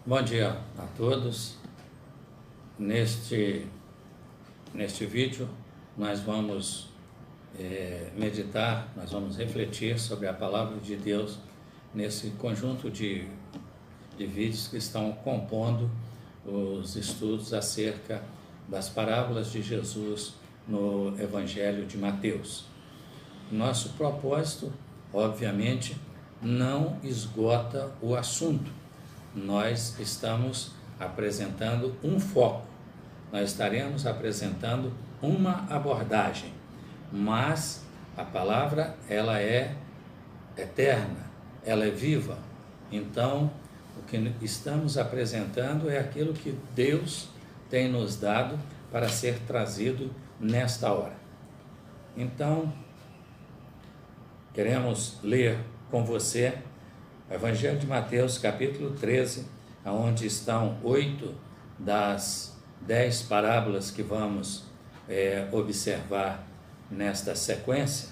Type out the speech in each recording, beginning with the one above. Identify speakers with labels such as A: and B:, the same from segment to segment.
A: Bom dia a todos. Neste vídeo nós vamos meditar, nós vamos refletir sobre a palavra de Deus nesse conjunto de vídeos que estão compondo os estudos acerca das parábolas de Jesus no Evangelho de Mateus. Nosso propósito, obviamente, não esgota o assunto. Nós estamos apresentando um foco, nós estaremos apresentando uma abordagem, mas a palavra ela é eterna, ela é viva. Então, o que estamos apresentando é aquilo que Deus tem nos dado para ser trazido nesta hora. Então, queremos ler com você o Evangelho de Mateus, capítulo 13, onde estão 8 das 10 parábolas que vamos observar nesta sequência.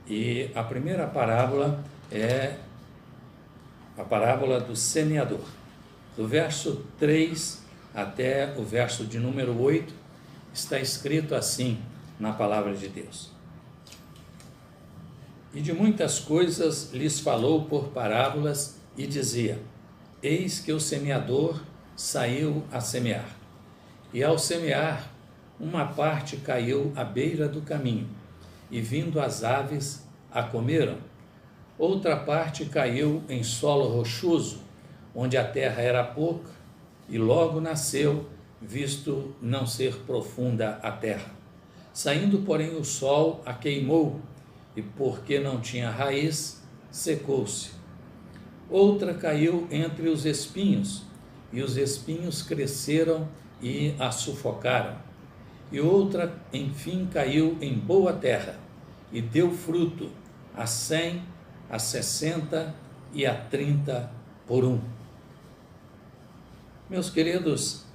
A: E a primeira parábola é a parábola do semeador. Do verso 3 até o verso de número 8, está escrito assim na palavra de Deus. E de muitas coisas lhes falou por parábolas e dizia: Eis que o semeador saiu a semear. E ao semear, uma parte caiu à beira do caminho, e vindo as aves a comeram. Outra parte caiu em solo rochoso, onde a terra era pouca, e logo nasceu, visto não ser profunda a terra. Saindo, porém, o sol a queimou, e porque não tinha raiz, secou-se. Outra caiu entre os espinhos, e os espinhos cresceram e a sufocaram. E outra, enfim, caiu em boa terra, e deu fruto, a 100, a 60 e a 30 por um. Meus queridos,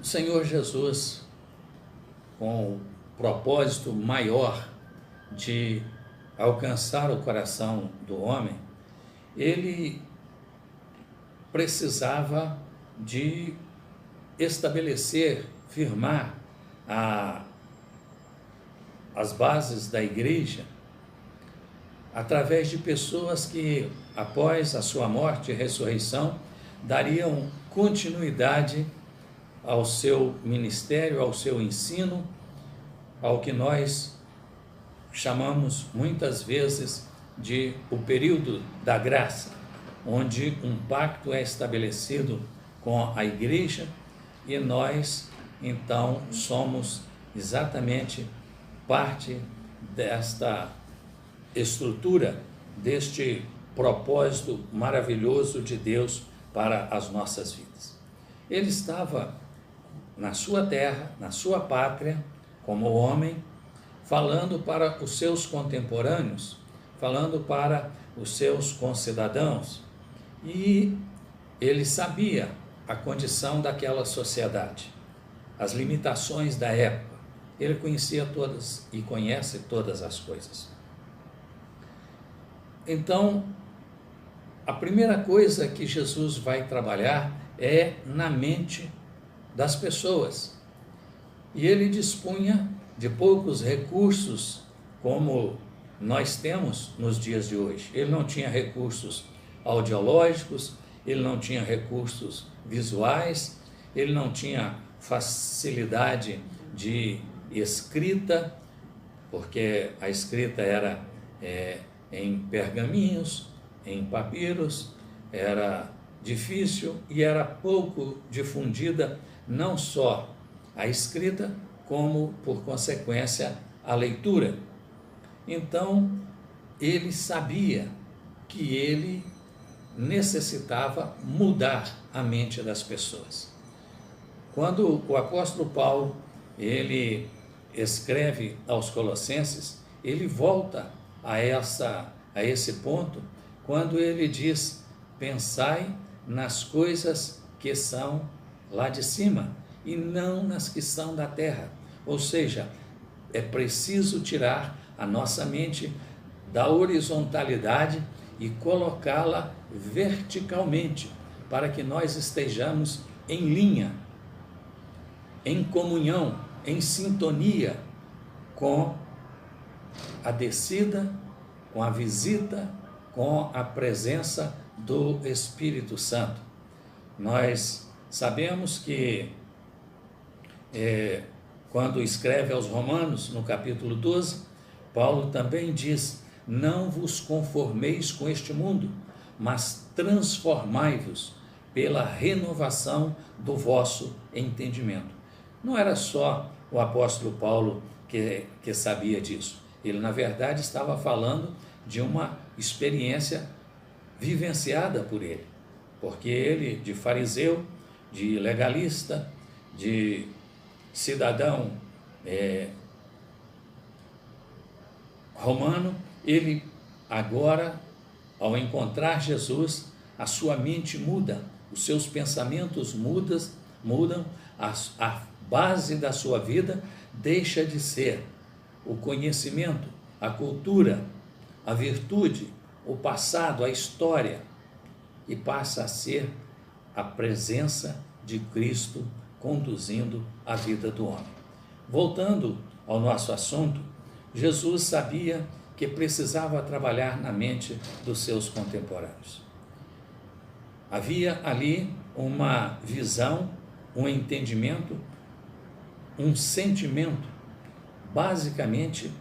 A: o Senhor Jesus, com o propósito maior de alcançar o coração do homem, ele precisava de estabelecer, firmar as bases da igreja através de pessoas que, após a sua morte e ressurreição, dariam continuidade ao seu ministério, ao seu ensino, ao que nós chamamos muitas vezes de o período da graça, onde um pacto é estabelecido com a igreja e nós, então, somos exatamente parte desta estrutura, deste propósito maravilhoso de Deus para as nossas vidas. Ele estava na sua terra, na sua pátria, como homem, falando para os seus contemporâneos, falando para os seus concidadãos, e ele sabia a condição daquela sociedade, as limitações da época. Ele conhecia todas e conhece todas as coisas. Então, a primeira coisa que Jesus vai trabalhar é na mente das pessoas. E ele dispunha de poucos recursos como nós temos nos dias de hoje. Ele não tinha recursos audiológicos, ele não tinha recursos visuais, ele não tinha facilidade de escrita, porque a escrita era em pergaminhos, em papiros, era difícil e era pouco difundida, não só a escrita, como, por consequência, a leitura. Então, ele sabia que ele necessitava mudar a mente das pessoas. Quando o apóstolo Paulo, ele escreve aos Colossenses, ele volta a esse ponto, quando ele diz: pensai nas coisas que são lá de cima, e não nas que são da terra. Ou seja, é preciso tirar a nossa mente da horizontalidade e colocá-la verticalmente, para que nós estejamos em linha, em comunhão, em sintonia com a descida, com a visita, com a presença do Espírito Santo. Nós sabemos que quando escreve aos Romanos, no capítulo 12, Paulo também diz: não vos conformeis com este mundo, mas transformai-vos pela renovação do vosso entendimento. Não era só o apóstolo Paulo que sabia disso. Ele, na verdade, estava falando de uma experiência vivenciada por ele, porque ele, de fariseu, de legalista, de cidadão romano, ele agora, ao encontrar Jesus, a sua mente muda, os seus pensamentos mudam, a base da sua vida deixa de ser o conhecimento, a cultura, a virtude, o passado, a história, e passa a ser a presença de Cristo conduzindo a vida do homem. Voltando ao nosso assunto, Jesus sabia que precisava trabalhar na mente dos seus contemporâneos. Havia ali uma visão, um entendimento, um sentimento, basicamente,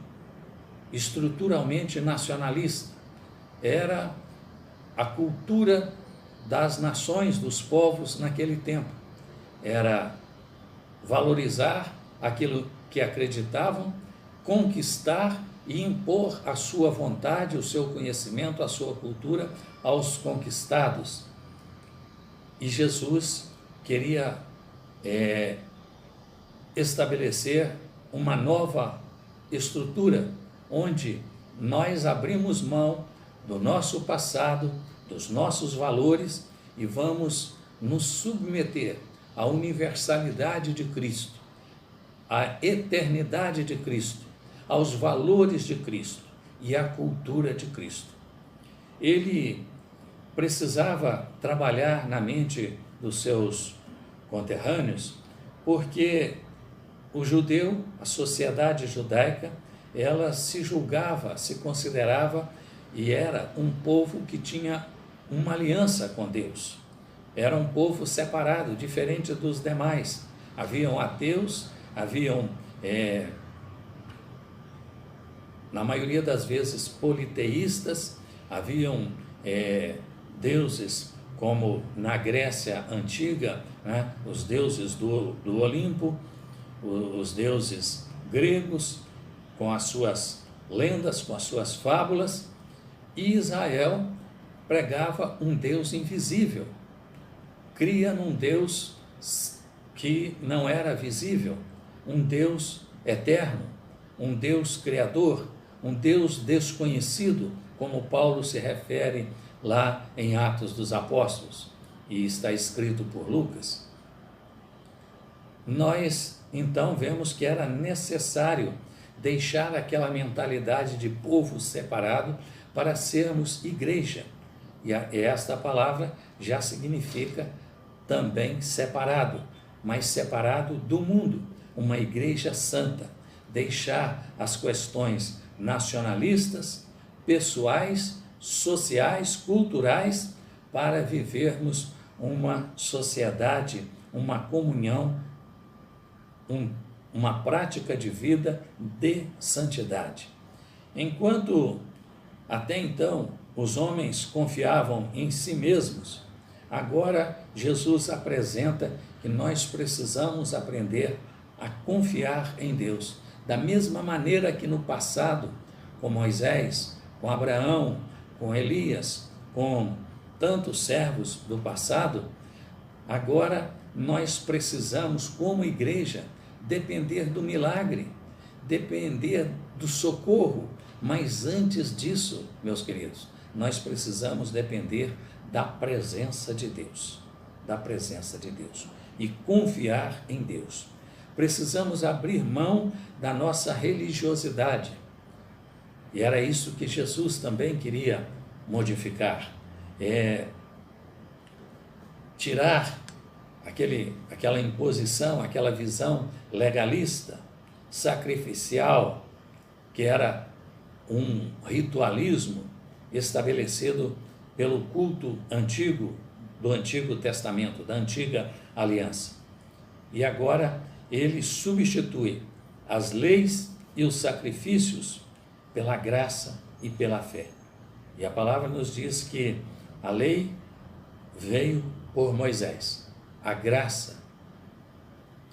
A: estruturalmente nacionalista. Era a cultura das nações, dos povos naquele tempo. Era valorizar aquilo que acreditavam, conquistar e impor a sua vontade, o seu conhecimento, a sua cultura aos conquistados. E Jesus queria estabelecer uma nova estrutura, onde nós abrimos mão do nosso passado, dos nossos valores e vamos nos submeter à universalidade de Cristo, à eternidade de Cristo, aos valores de Cristo e à cultura de Cristo. Ele precisava trabalhar na mente dos seus conterrâneos, porque o judeu, a sociedade judaica, ela se julgava, se considerava e era um povo que tinha uma aliança com Deus. Era um povo separado, diferente dos demais. Haviam ateus, haviam, na maioria das vezes, politeístas, haviam deuses como na Grécia Antiga, né, os deuses do Olimpo, os deuses gregos, com as suas lendas, com as suas fábulas, e Israel pregava um Deus invisível, cria num Deus que não era visível, um Deus eterno, um Deus criador, um Deus desconhecido, como Paulo se refere lá em Atos dos Apóstolos, e está escrito por Lucas. Nós, então, vemos que era necessário deixar aquela mentalidade de povo separado para sermos igreja. E esta palavra já significa também separado, mas separado do mundo, uma igreja santa. Deixar as questões nacionalistas, pessoais, sociais, culturais, para vivermos uma sociedade, uma comunhão, uma prática de vida de santidade. Enquanto até então os homens confiavam em si mesmos, agora Jesus apresenta que nós precisamos aprender a confiar em Deus, da mesma maneira que no passado, com Moisés, com Abraão, com Elias, com tantos servos do passado, agora nós precisamos, como igreja, depender do milagre, depender do socorro, mas antes disso, meus queridos, nós precisamos depender da presença de Deus, e confiar em Deus. Precisamos abrir mão da nossa religiosidade, e era isso que Jesus também queria modificar. tirar aquela imposição, aquela visão legalista, sacrificial, que era um ritualismo estabelecido pelo culto antigo, do Antigo Testamento, da Antiga Aliança. E agora ele substitui as leis e os sacrifícios pela graça e pela fé. E a palavra nos diz que a lei veio por Moisés, a graça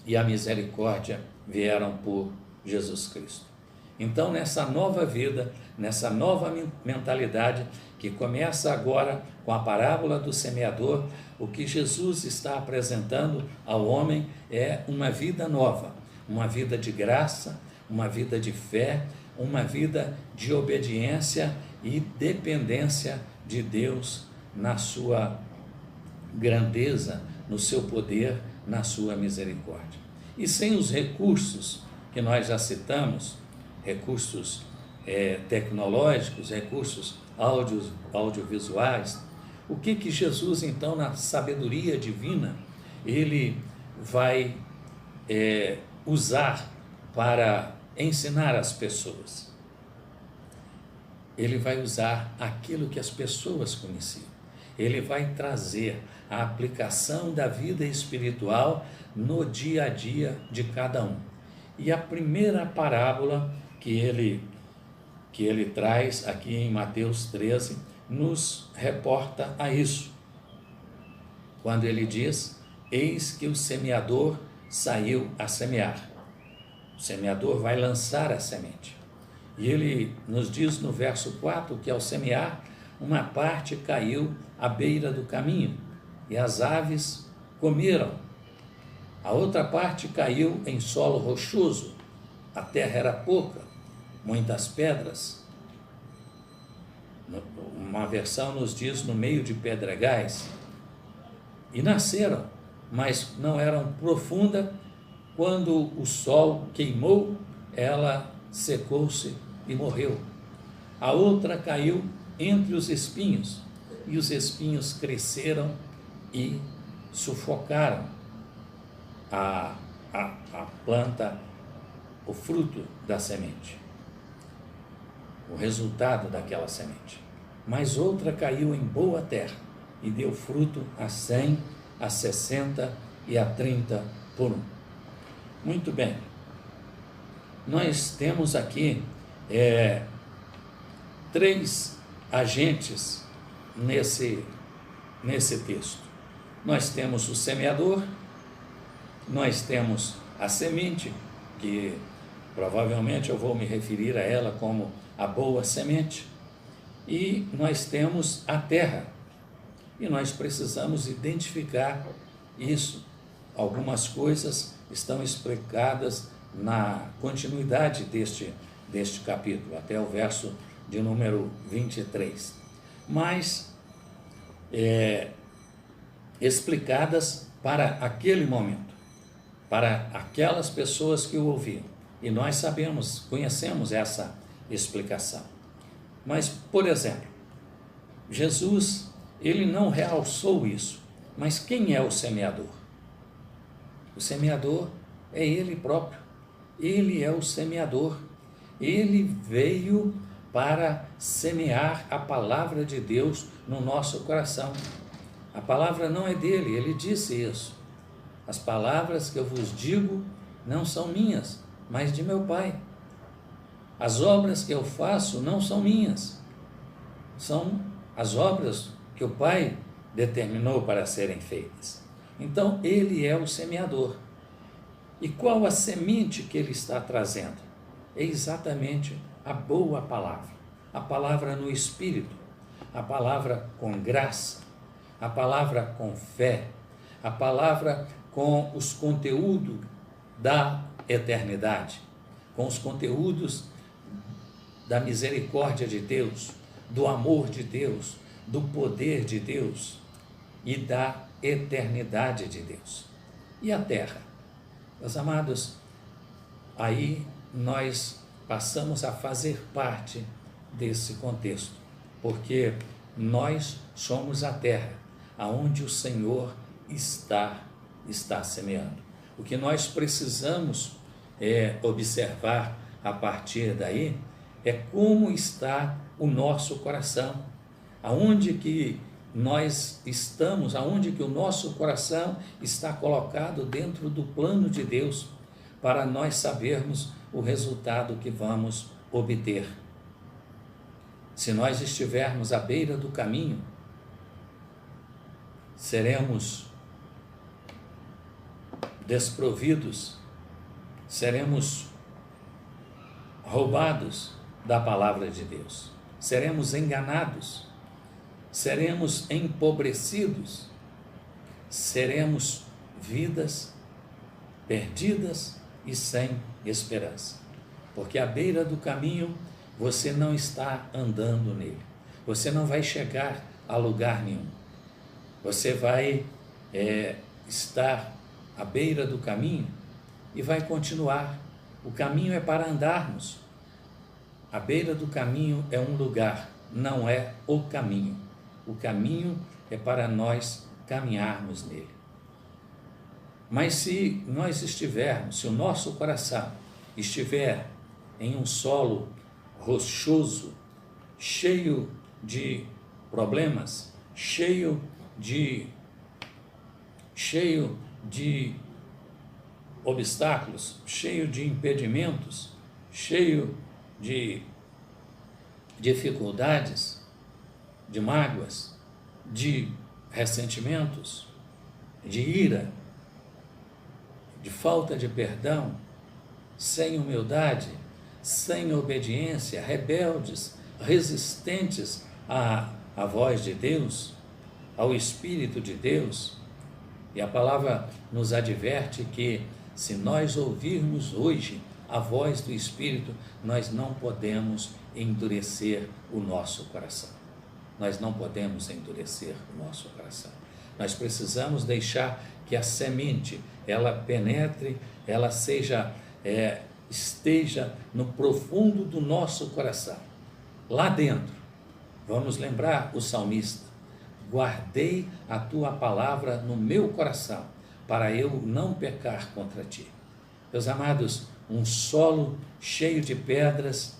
A: e a misericórdia vieram por Jesus Cristo. Então, nessa nova vida, nessa nova mentalidade que começa agora com a parábola do semeador, o que Jesus está apresentando ao homem é uma vida nova, uma vida de graça, uma vida de fé, uma vida de obediência e dependência de Deus na sua grandeza, no seu poder, na sua misericórdia. E sem os recursos que nós já citamos, recursos tecnológicos, recursos audiovisuais, o que Jesus, então, na sabedoria divina, ele vai usar para ensinar as pessoas? Ele vai usar aquilo que as pessoas conheciam. Ele vai trazer a aplicação da vida espiritual no dia a dia de cada um. E a primeira parábola que ele traz aqui em Mateus 13 nos reporta a isso. Quando ele diz: eis que o semeador saiu a semear. O semeador vai lançar a semente. E ele nos diz no verso 4 que ao semear, uma parte caiu à beira do caminho e as aves comeram. A outra parte caiu em solo rochoso, a terra era pouca, muitas pedras. Uma versão nos diz no meio de pedregais. E nasceram, mas não eram profundas. Quando o sol queimou, ela secou-se e morreu. A outra caiu entre os espinhos, e os espinhos cresceram e sufocaram a planta, o fruto da semente, o resultado daquela semente. Mas outra caiu em boa terra e deu fruto a 100, a 60 e a 30 por um. Muito bem, nós temos aqui 3 agentes nesse texto. Nós temos o semeador, nós temos a semente, que provavelmente eu vou me referir a ela como a boa semente, e nós temos a terra, e nós precisamos identificar isso. Algumas coisas estão explicadas na continuidade deste capítulo, até o verso de número 23, mas explicadas para aquele momento, para aquelas pessoas que o ouviam. E nós conhecemos essa explicação. Mas, por exemplo, Jesus, ele não realçou isso. Mas quem é o semeador? O semeador é ele próprio. Ele é o semeador. Ele veio para semear a palavra de Deus no nosso coração. A palavra não é dele, ele disse isso. As palavras que eu vos digo não são minhas, mas de meu Pai. As obras que eu faço não são minhas, são as obras que o Pai determinou para serem feitas. Então, ele é o semeador. E qual a semente que ele está trazendo? É exatamente a boa palavra, a palavra no Espírito, a palavra com graça, a palavra com fé, a palavra com os conteúdos da eternidade, com os conteúdos da misericórdia de Deus, do amor de Deus, do poder de Deus e da eternidade de Deus. E a terra? Meus amados, aí nós passamos a fazer parte desse contexto, porque nós somos a terra aonde o Senhor está semeando. O que nós precisamos observar a partir daí é como está o nosso coração, aonde que nós estamos, aonde que o nosso coração está colocado dentro do plano de Deus, para nós sabermos o resultado que vamos obter. Se nós estivermos à beira do caminho, seremos desprovidos, seremos roubados da palavra de Deus, seremos enganados, seremos empobrecidos, seremos vidas perdidas e sem esperança, porque à beira do caminho você não está andando nele, você não vai chegar a lugar nenhum, você vai estar à beira do caminho e vai continuar. O caminho é para andarmos, a beira do caminho é um lugar, não é o caminho. O caminho é para nós caminharmos nele. Mas se nós estivermos, se o nosso coração estiver em um solo rochoso, cheio de problemas, cheio de obstáculos, cheio de impedimentos, cheio de dificuldades, de mágoas, de ressentimentos, de ira, de falta de perdão, sem humildade, sem obediência, rebeldes, resistentes à voz de Deus, ao Espírito de Deus. E a palavra nos adverte que se nós ouvirmos hoje a voz do Espírito, nós não podemos endurecer o nosso coração. Nós não podemos endurecer o nosso coração. Nós precisamos deixar que a semente, ela penetre, ela esteja no profundo do nosso coração. Lá dentro, vamos lembrar o salmista: guardei a tua palavra no meu coração, para eu não pecar contra ti. Meus amados, um solo cheio de pedras,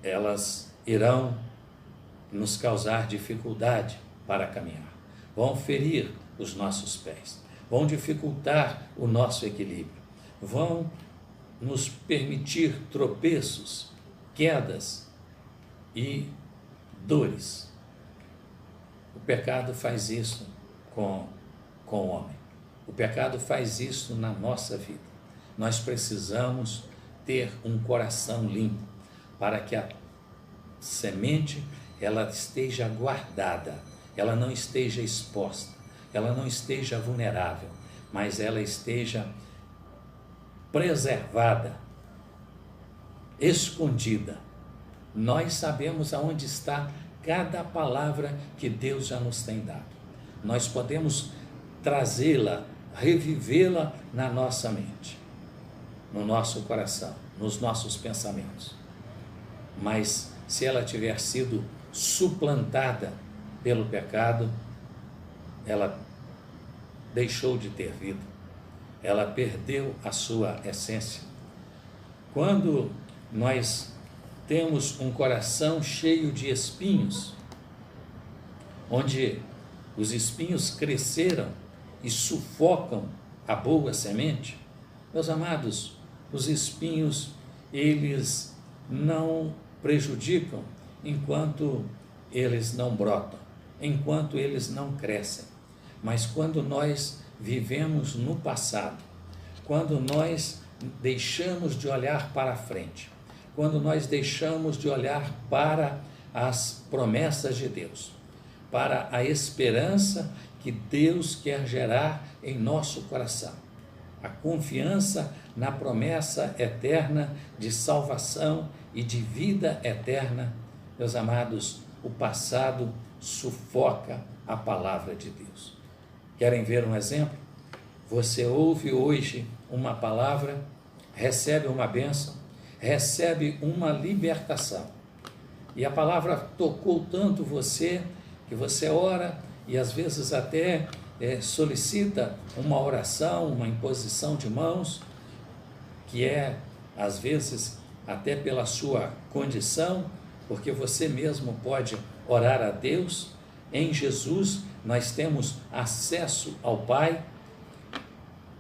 A: elas irão nos causar dificuldade para caminhar, vão ferir os nossos pés, vão dificultar o nosso equilíbrio, vão nos permitir tropeços, quedas e dores. O pecado faz isso com o homem. O pecado faz isso na nossa vida. Nós precisamos ter um coração limpo para que a semente ela esteja guardada, ela não esteja exposta, ela não esteja vulnerável, mas ela esteja preservada, escondida. Nós sabemos aonde está cada palavra que Deus já nos tem dado. Nós podemos trazê-la, revivê-la na nossa mente, no nosso coração, nos nossos pensamentos. Mas se ela tiver sido suplantada pelo pecado, ela deixou de ter vida, ela perdeu a sua essência. Quando nós temos um coração cheio de espinhos, onde os espinhos cresceram e sufocam a boa semente, meus amados, os espinhos, eles não prejudicam enquanto eles não brotam, enquanto eles não crescem. Mas quando nós vivemos no passado, quando nós deixamos de olhar para a frente, quando nós deixamos de olhar para as promessas de Deus, para a esperança que Deus quer gerar em nosso coração, a confiança na promessa eterna de salvação e de vida eterna, meus amados, o passado sufoca a palavra de Deus. Querem ver um exemplo? Você ouve hoje uma palavra, recebe uma bênção, recebe uma libertação, e a palavra tocou tanto você, que você ora e às vezes até solicita uma oração, uma imposição de mãos, que é, às vezes, até pela sua condição, porque você mesmo pode orar a Deus. Em Jesus nós temos acesso ao Pai,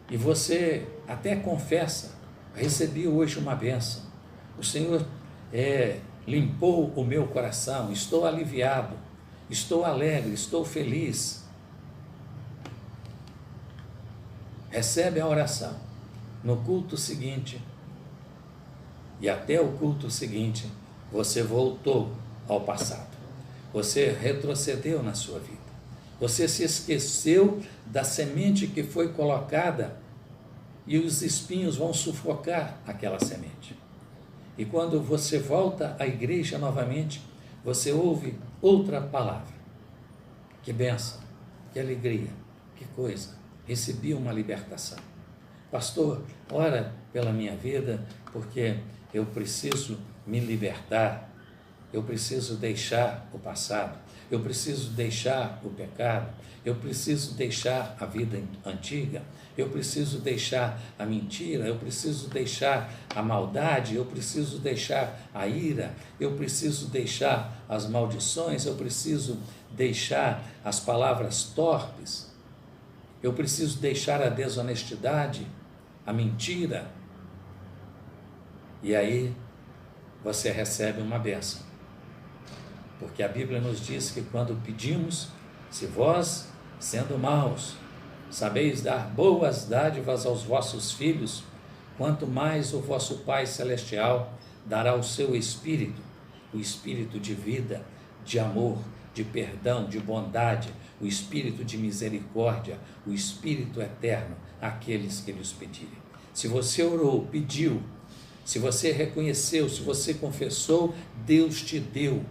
A: e você até confessa: recebi hoje uma bênção, o Senhor limpou o meu coração, estou aliviado, estou alegre, estou feliz. Recebe a oração. No culto seguinte, e até o culto seguinte, você voltou ao passado, você retrocedeu na sua vida, você se esqueceu da semente que foi colocada, e os espinhos vão sufocar aquela semente. E quando você volta à igreja novamente, você ouve outra palavra. Que bênção, que alegria, que coisa, recebi uma libertação. Pastor, ora pela minha vida, porque eu preciso me libertar, eu preciso deixar o passado, eu preciso deixar o pecado, eu preciso deixar a vida antiga, eu preciso deixar a mentira, eu preciso deixar a maldade, eu preciso deixar a ira, eu preciso deixar as maldições, eu preciso deixar as palavras torpes, eu preciso deixar a desonestidade, a mentira. E aí você recebe uma bênção, porque a Bíblia nos diz que quando pedimos, se vós, sendo maus, sabeis dar boas dádivas aos vossos filhos, quanto mais o vosso Pai Celestial dará o seu Espírito, o Espírito de vida, de amor, de perdão, de bondade, o Espírito de misericórdia, o Espírito eterno, àqueles que lhes pedirem. Se você orou, pediu, se você reconheceu, se você confessou, Deus te deu.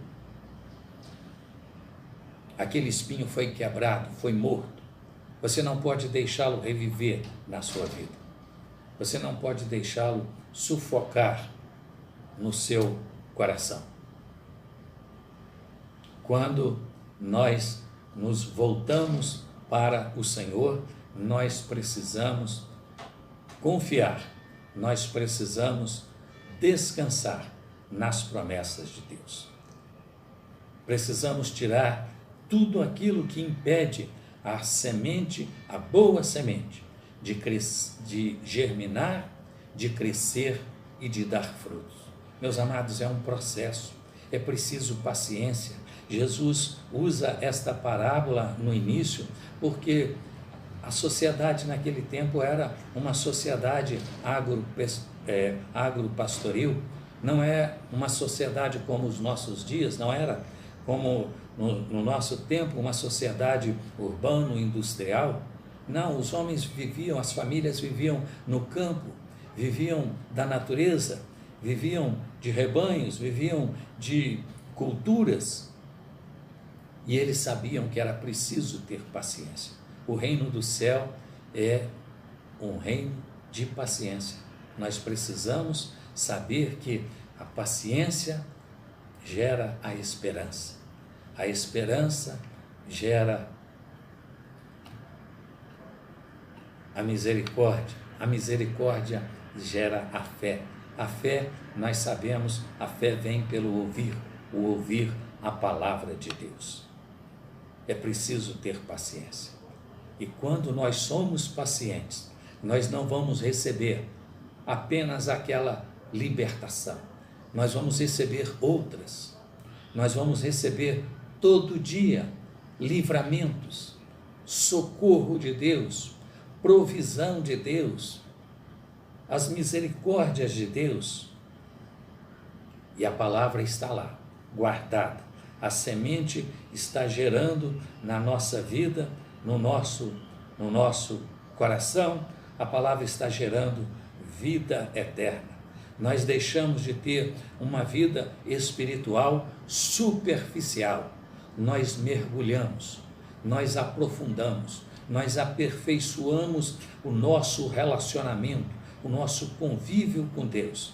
A: Aquele espinho foi quebrado, foi morto. Você não pode deixá-lo reviver na sua vida. Você não pode deixá-lo sufocar no seu coração. Quando nós nos voltamos para o Senhor, nós precisamos confiar, nós precisamos descansar nas promessas de Deus. Precisamos tirar tudo aquilo que impede a semente, a boa semente, de germinar, de crescer e de dar frutos. Meus amados, é um processo, é preciso paciência. Jesus usa esta parábola no início porque a sociedade naquele tempo era uma sociedade agropastoril, não é uma sociedade como os nossos dias, não era como no nosso tempo uma sociedade urbano-industrial. Não, os homens viviam, as famílias viviam no campo, viviam da natureza, viviam de rebanhos, viviam de culturas, e eles sabiam que era preciso ter paciência. O reino do céu é um reino de paciência. Nós precisamos saber que a paciência gera a esperança. A esperança gera a misericórdia gera a fé. A fé, nós sabemos, a fé vem pelo ouvir, o ouvir a palavra de Deus. É preciso ter paciência. E quando nós somos pacientes, nós não vamos receber apenas aquela libertação, nós vamos receber outras, nós vamos receber todo dia livramentos, socorro de Deus, provisão de Deus, as misericórdias de Deus, e a palavra está lá, guardada, a semente está gerando na nossa vida, no nosso coração, a palavra está gerando vida eterna. Nós deixamos de ter uma vida espiritual superficial, nós mergulhamos, nós aprofundamos, nós aperfeiçoamos o nosso relacionamento, o nosso convívio com Deus.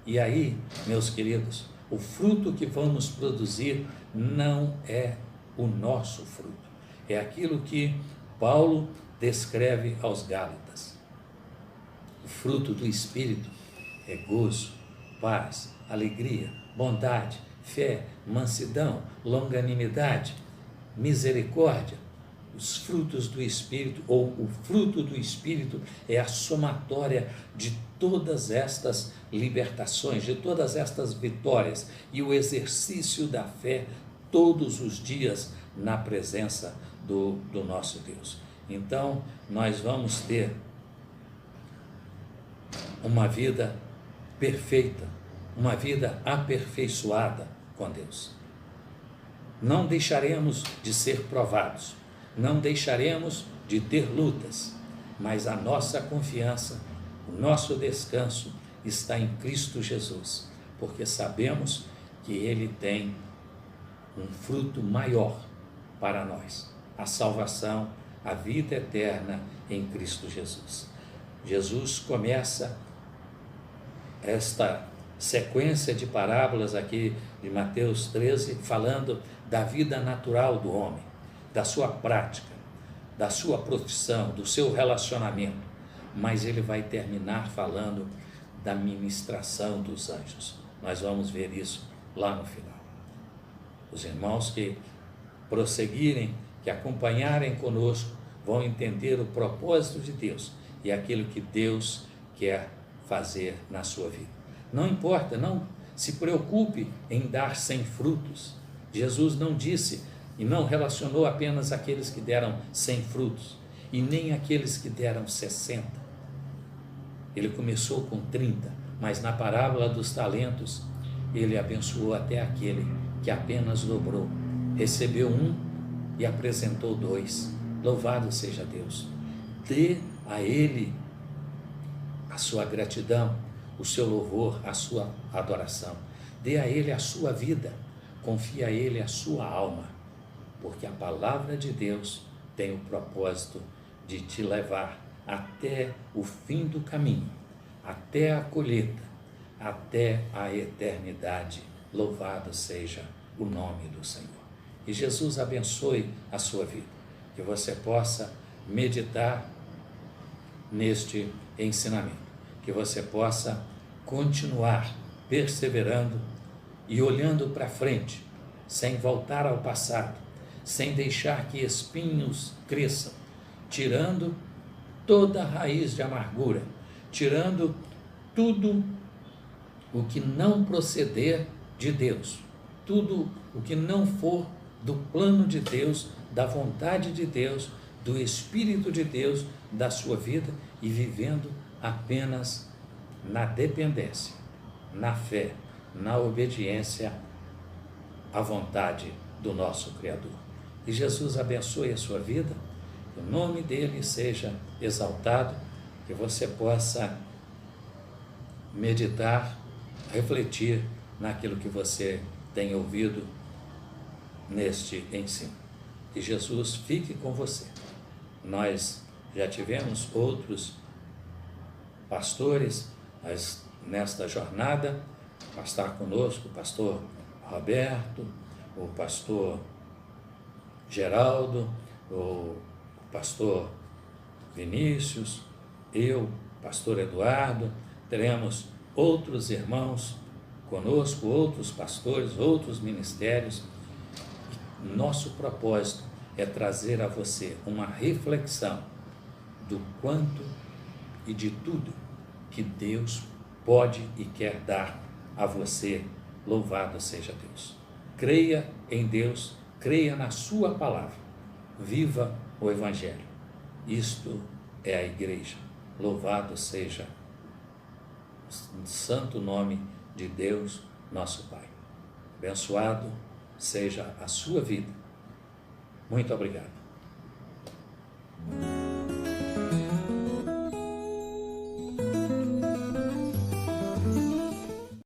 A: E aí, meus queridos, o fruto que vamos produzir não é o nosso fruto, é aquilo que Paulo descreve aos Gálatas. O fruto do Espírito é gozo, paz, alegria, bondade, fé, mansidão, longanimidade, misericórdia. Os frutos do Espírito, ou o fruto do Espírito, é a somatória de todas estas libertações, de todas estas vitórias e o exercício da fé todos os dias na presença do nosso Deus. Então, nós vamos ter uma vida perfeita, uma vida aperfeiçoada com Deus. Não deixaremos de ser provados, não deixaremos de ter lutas, mas a nossa confiança, o nosso descanso está em Cristo Jesus, porque sabemos que Ele tem um fruto maior para nós, a salvação, a vida eterna em Cristo Jesus. Jesus começa esta sequência de parábolas aqui de Mateus 13, falando da vida natural do homem, da sua prática, da sua profissão, do seu relacionamento, mas ele vai terminar falando da ministração dos anjos. Nós vamos ver isso lá no final. Os irmãos que prosseguirem, que acompanharem conosco, vão entender o propósito de Deus e aquilo que Deus quer fazer na sua vida. Não importa, não se preocupe em dar 100 frutos. Jesus não disse e não relacionou apenas aqueles que deram 100 frutos e nem aqueles que deram 60. Ele começou com 30, mas na parábola dos talentos, ele abençoou até aquele que apenas dobrou, recebeu 1 e apresentou 2. Louvado seja Deus. Dê a Ele a sua gratidão, o seu louvor, a sua adoração. Dê a Ele a sua vida, confie a Ele a sua alma, porque a palavra de Deus tem o propósito de te levar até o fim do caminho, até a colheita, até a eternidade. Louvado seja o nome do Senhor. E Jesus abençoe a sua vida, que você possa meditar neste ensinamento, que você possa continuar perseverando e olhando para frente, sem voltar ao passado, sem deixar que espinhos cresçam, tirando toda a raiz de amargura, tirando tudo o que não proceder de Deus, tudo o que não for do plano de Deus, da vontade de Deus, do Espírito de Deus, da sua vida, e vivendo apenas na dependência, na fé, na obediência à vontade do nosso Criador. E Jesus abençoe a sua vida, que o nome dele seja exaltado, que você possa meditar, refletir naquilo que você tem ouvido neste ensino. Que Jesus fique com você. Nós já tivemos outros pastores nesta jornada, para estar conosco, o pastor Roberto, o pastor Geraldo, o pastor Vinícius, eu, pastor Eduardo, teremos outros irmãos conosco, outros pastores, outros ministérios. Nosso propósito é trazer a você uma reflexão do quanto e de tudo que Deus pode e quer dar a você. Louvado seja Deus. Creia em Deus, creia na sua palavra, viva o Evangelho. Isto é a igreja. Louvado seja o santo nome de Deus, nosso Pai. Abençoado seja a sua vida. Muito obrigado.